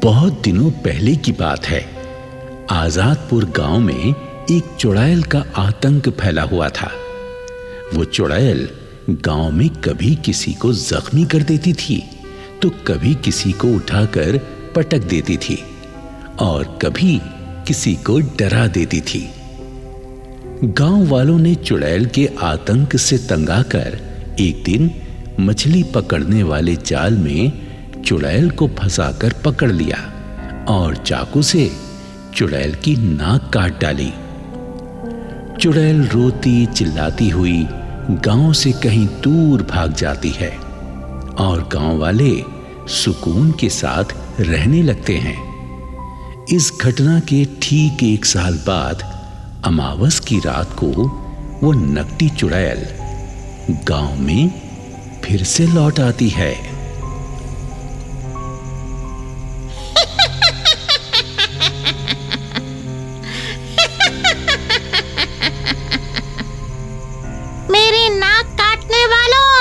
बहुत दिनों पहले की बात है। आजादपुर गांव में एक चुड़ैल का आतंक फैला हुआ था। वो चुड़ैल गांव में कभी किसी को जख्मी कर देती थी तो कभी किसी को उठाकर पटक देती थी और कभी किसी को डरा देती थी। गांव वालों ने चुड़ैल के आतंक से तंग आकर एक दिन मछली पकड़ने वाले जाल में चुड़ैल को फंसाकर पकड़ लिया और चाकू से चुड़ैल की नाक काट डाली। चुड़ैल रोती चिल्लाती हुई गांव से कहीं दूर भाग जाती है और गांव वाले सुकून के साथ रहने लगते हैं। इस घटना के ठीक 1 साल बाद अमावस की रात को वो नकटी चुड़ैल गांव में फिर से लौट आती है। मेरी नाक काटने वालों,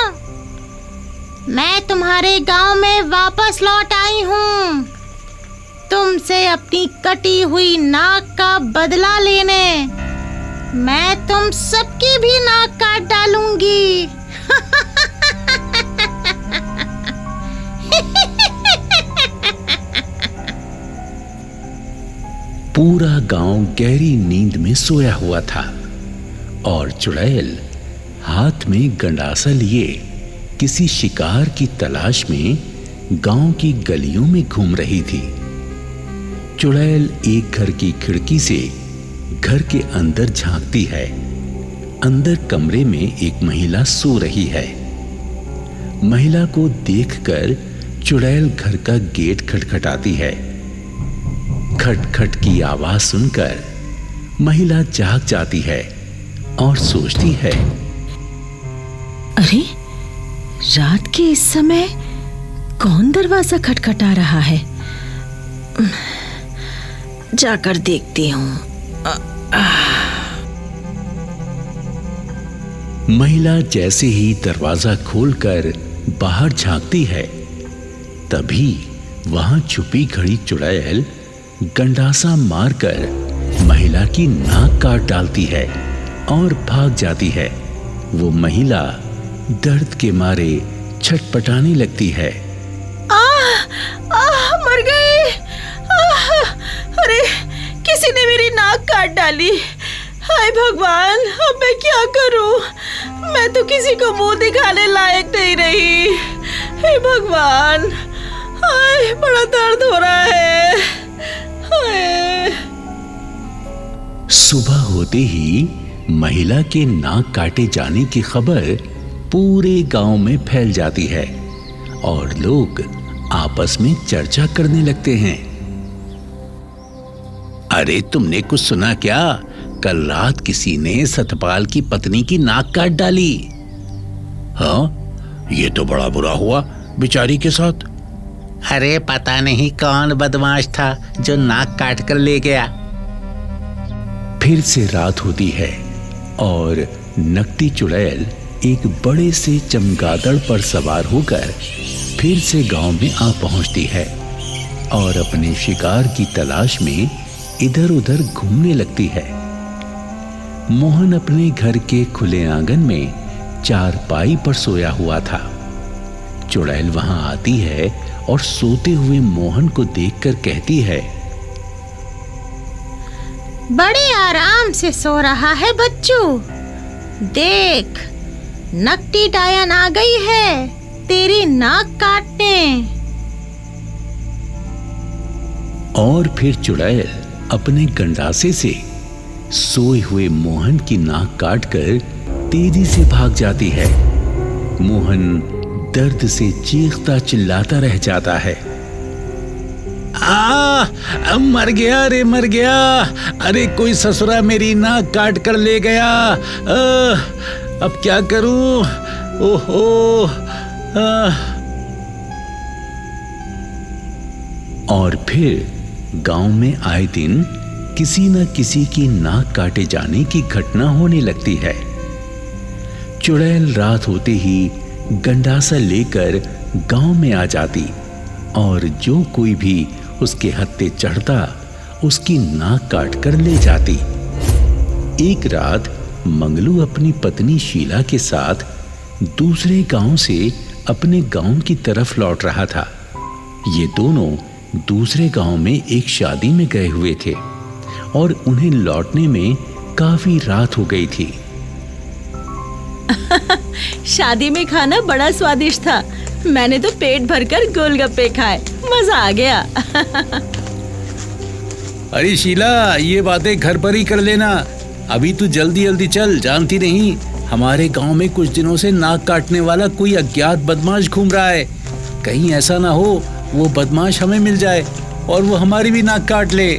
मैं तुम्हारे गांव में वापस लौट आई हूं, तुमसे अपनी कटी हुई नाक का बदला लेने। मैं तुम सबकी भी नाक काट डालूंगी। पूरा गांव गहरी नींद में सोया हुआ था और चुड़ैल हाथ में गंडासा लिए किसी शिकार की तलाश में गांव की गलियों में घूम रही थी। चुड़ैल एक घर की खिड़की से घर के अंदर झांकती है। अंदर कमरे में एक महिला सो रही है। महिला को देखकर चुड़ैल घर का गेट खटखटाती है। खटखट की आवाज सुनकर महिला जाग जाती है और सोचती है, अरे, रात के इस समय कौन दरवाजा खटखटा रहा है? जाकर देखती हूँ। महिला जैसे ही दरवाजा खोलकर बाहर झांकती है, तभी वहां छुपी खड़ी चुड़ैल गंडासा मारकर महिला की नाक काट डालती है और भाग जाती है। वो महिला दर्द के मारे छटपटाने लगती है। मर गई। अरे, किसी ने मेरी नाक काट डाली। हाय भगवान, अब मैं क्या करूं? मैं तो किसी को मुंह दिखाने लायक नहीं रही। हे भगवान, हाय, बड़ा दर्द हो रहा है। हाय। सुबह होते ही महिला के नाक काटे जाने की खबर पूरे गांव में फैल जाती है और लोग आपस में चर्चा करने लगते हैं। अरे, तुमने कुछ सुना क्या? कल रात किसी ने सतपाल की पत्नी की नाक काट डाली। हाँ, ये तो बड़ा बुरा हुआ बेचारी के साथ। अरे, पता नहीं कौन बदमाश था जो नाक काट कर ले गया। फिर से रात होती है और नकटी चुड़ैल एक बड़े से चमगादड़ पर सवार होकर फिर से गांव में आ पहुंचती है और अपने शिकार की तलाश में इधर उधर घूमने लगती है। मोहन अपने घर के खुले आंगन में चारपाई पर सोया हुआ था। चुड़ैल वहां आती है और सोते हुए मोहन को देखकर कहती है, बड़े आराम से सो रहा है बच्चू। देख, नकटी डायन आ गई है तेरी नाक काटने। और फिर चुड़ैल अपने गंडासे से सोए हुए मोहन की नाक काटकर तेजी से भाग जाती है। मोहन दर्द से चीखता चिल्लाता रह जाता है। मर गया रे, मर गया। अरे, कोई ससुरा मेरी नाक काट कर ले गया। अब क्या करूं? ओहो। और फिर गांव में आए दिन किसी न किसी की नाक काटे जाने की घटना होने लगती है। चुड़ैल रात होते ही गंडासा लेकर गांव में आ जाती और जो कोई भी उसके हत्थे चढ़ता उसकी नाक काट कर ले जाती। एक रात मंगलू अपनी पत्नी शीला के साथ दूसरे गांव से अपने गांव की तरफ लौट रहा था। ये दोनों दूसरे गांव में एक शादी में गए हुए थे और उन्हें लौटने में काफी रात हो गई थी। शादी में खाना बड़ा स्वादिष्ट था। मैंने तो पेट भरकर गोलगप्पे खाए, मजा आ गया। अरे शीला, ये बातें घर पर ही कर लेना। अभी तू जल्दी जल्दी चल। जानती नहीं, हमारे गांव में कुछ दिनों से नाक काटने वाला कोई अज्ञात बदमाश घूम रहा है। कहीं ऐसा ना हो वो बदमाश हमें मिल जाए और वो हमारी भी नाक काट ले।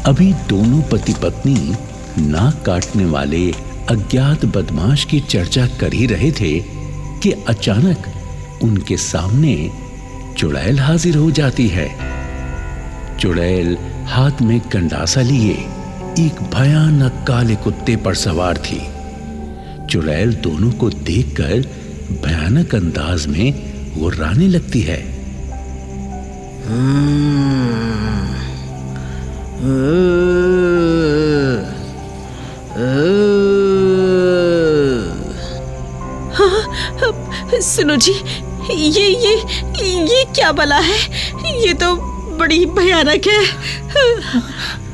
अभी दोनों पति पत्नी नाक काटने वाले अज्ञात बदमाश की चर्चा कर ही रहे थे कि अचानक उनके सामने चुड़ैल हाजिर हो जाती है। चुड़ैल हाथ में गंडासा लिए एक भयानक काले कुत्ते पर सवार थी। चुड़ैल दोनों को देखकर भयानक अंदाज में गुर्राने लगती है। सुनो जी, ये क्या बला है? ये तो बड़ी भयानक है।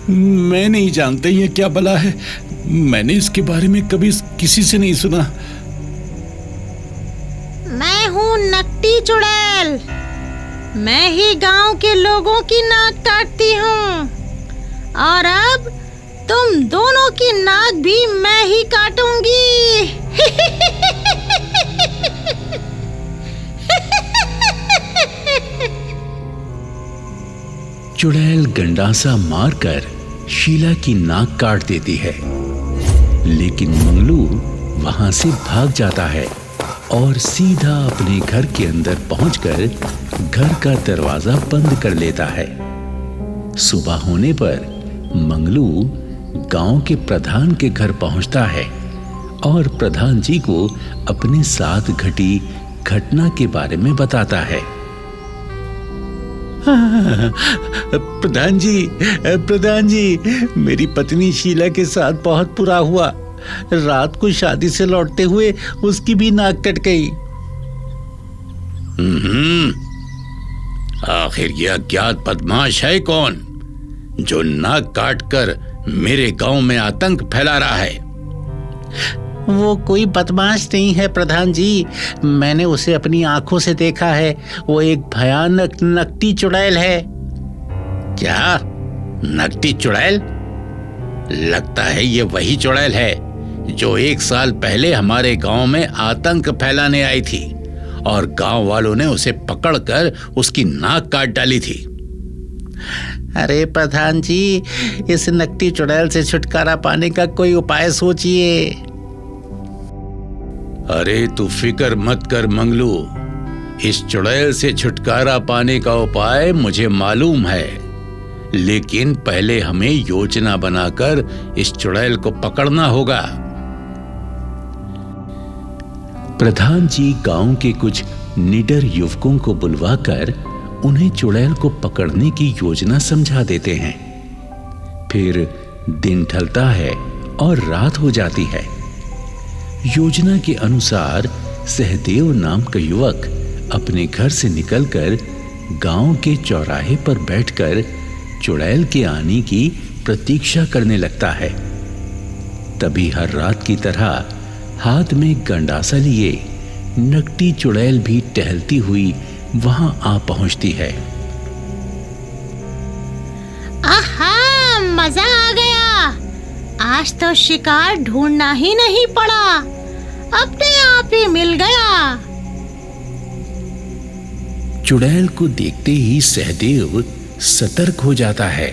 मैं नहीं जानता ये क्या बला है। मैंने इसके बारे में कभी किसी से नहीं सुना। मैं हूँ नकटी चुड़ैल। मैं ही गांव के लोगों की नाक काटती हूँ और अब तुम दोनों की नाक भी मैं ही काटूंगी। चुड़ैल गंडासा मारकर शीला की नाक काट देती है, लेकिन मंगलू वहां से भाग जाता है और सीधा अपने घर के अंदर पहुंचकर घर का दरवाजा बंद कर लेता है। सुबह होने पर मंगलू गांव के प्रधान के घर पहुंचता है और प्रधान जी को अपने साथ घटी घटना के बारे में बताता है। प्रधान जी, मेरी पत्नी शीला के साथ बहुत बुरा हुआ। रात को शादी से लौटते हुए उसकी भी नाक कट गई। आखिर यह अज्ञात बदमाश है कौन जो नाक काट कर मेरे गांव में आतंक फैला रहा है? वो कोई बदमाश नहीं है प्रधान जी, मैंने उसे अपनी आंखों से देखा है। वो एक भयानक नकटी चुड़ैल है। क्या? नकटी चुड़ैल? लगता है ये वही चुड़ैल है जो 1 साल पहले हमारे गांव में आतंक फैलाने आई थी और गांव वालों ने उसे पकड़कर उसकी नाक काट डाली थी। अरे प्रधान जी, इस नकटी चुड़ैल से छुटकारा पाने का कोई उपाय सोचिए। अरे तू फिक्र मत कर मंगलू, इस चुड़ैल से छुटकारा पाने का उपाय मुझे मालूम है, लेकिन पहले हमें योजना बनाकर इस चुड़ैल को पकड़ना होगा। प्रधान जी गांव के कुछ निडर युवकों को बुलवाकर उन्हें चुड़ैल को पकड़ने की योजना समझा देते हैं। फिर दिन ढलता है और रात हो जाती है। योजना के अनुसार सहदेव नाम का युवक अपने घर से निकलकर गांव के चौराहे पर बैठकर चुड़ैल के आने की प्रतीक्षा करने लगता है। तभी हर रात की तरह हाथ में गंडासा लिए नकटी चुड़ैल भी टहलती हुई वहां आ पहुंचती है। आहा, मजा आ गया। आज तो शिकार ढूंढना ही नहीं पड़ा, अपने आप ही मिल गया। चुड़ैल को देखते ही सहदेव सतर्क हो जाता है।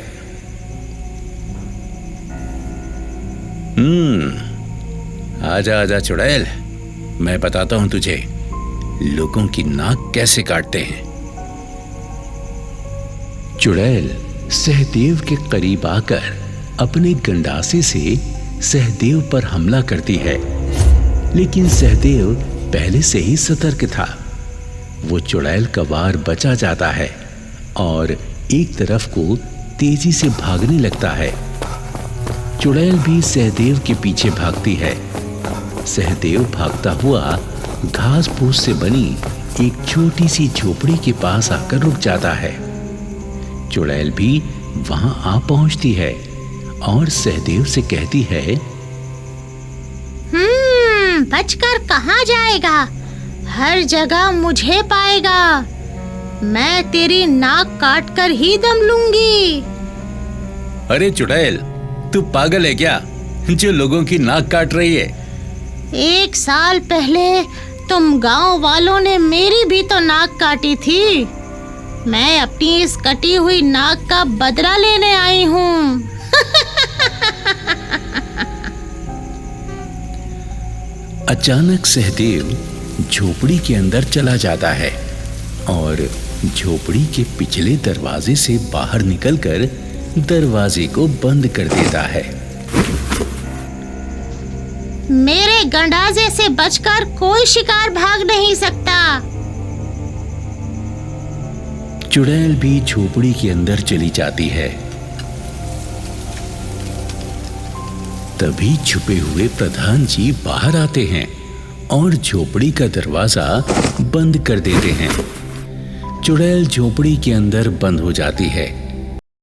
आजा आजा चुड़ैल, मैं बताता हूं तुझे लोगों की नाक कैसे काटते हैं। चुड़ैल सहदेव के करीब आकर अपने गंडासे से सहदेव पर हमला करती है, लेकिन सहदेव पहले से ही सतर्क था। वो चुड़ैल का वार बचा जाता है और एक तरफ को तेजी से भागने लगता है। चुड़ैल भी सहदेव के पीछे भागती है। सहदेव भागता हुआ घास फूस से बनी एक छोटी सी झोपड़ी के पास आकर रुक जाता है। चुड़ैल भी वहां आ पहुंचती है और सहदेव से कहती है, बचकर कहाँ जाएगा? हर जगह मुझे पाएगा। मैं तेरी नाक काट कर ही दम लूंगी। अरे चुड़ैल, तू पागल है क्या जो लोगों की नाक काट रही है? 1 साल पहले तुम गांव वालों ने मेरी भी तो नाक काटी थी। मैं अपनी इस कटी हुई नाक का बदला लेने आई हूँ। अचानक सहदेव झोपड़ी के अंदर चला जाता है और झोपड़ी के पिछले दरवाजे से बाहर निकलकर दरवाजे को बंद कर देता है। मेरे गंडाजे से बचकर कोई शिकार भाग नहीं सकता। चुड़ैल भी झोपड़ी के अंदर चली जाती है। तभी छुपे हुए प्रधान जी बाहर आते हैं और झोपड़ी का दरवाजा बंद कर देते हैं। चुड़ैल झोपड़ी के अंदर बंद हो जाती है।